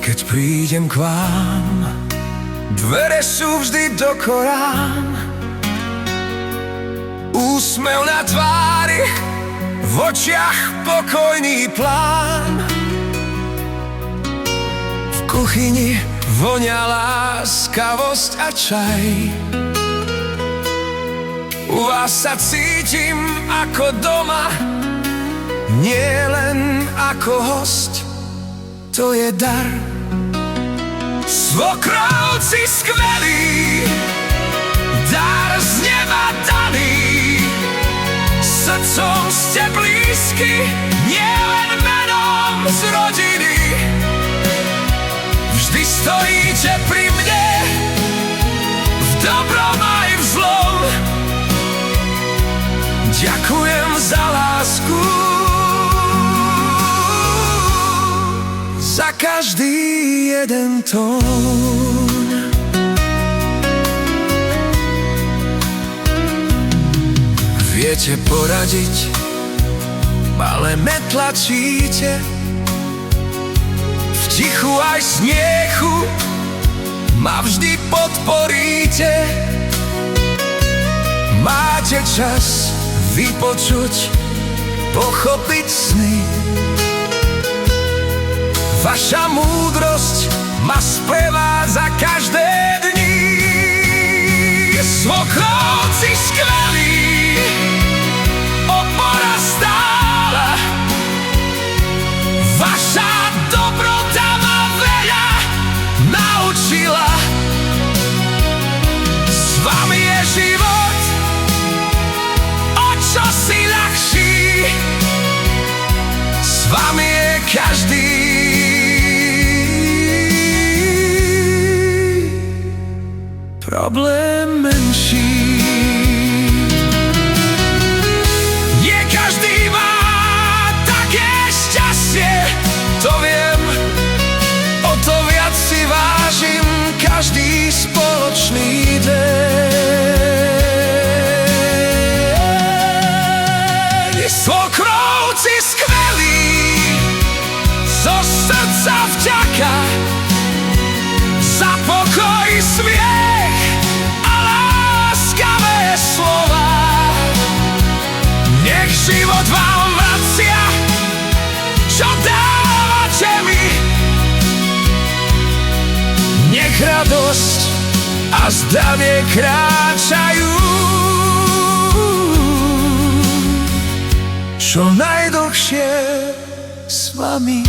Keď prídem k vám, dvere sú vždy do Korán. Úsmev na tvári, v očiach pokojný plán. V kuchyni vonia láskavosť a čaj. U vás sa cítim ako doma, nie len ako hosť. To je dar. Svokrovci skvelí, dar z neba daný. Srdcom ste blízky, nie len menom z rodiny. Vždy stojíte pri mne, v dobrom aj v zlom. Ďakujem za lásku, za každý jeden tón. Viete poradiť, ale netlačíte. V tichu aj smiechu ma vždy podporíte. Máte čas vypočuť, pochopiť sny. Vaša múdrosť ma sprevádza každé dni. Svokrovci skvelí, opora stála. Vaša dobrota ma veľa naučila. S vami je život o čosi ľahší. S vami je každý problém menší. Nie každý má také šťastie, to viem, o to viac si vážim každý spoločný deň. Svokrovci skvelí, zo srdca vďaka za pokoj, smiech a láskavé slova. Nech život vám vracia, čo dávate mi. Nech radosť a zdravie kráčajú čo najdlhšie s vami.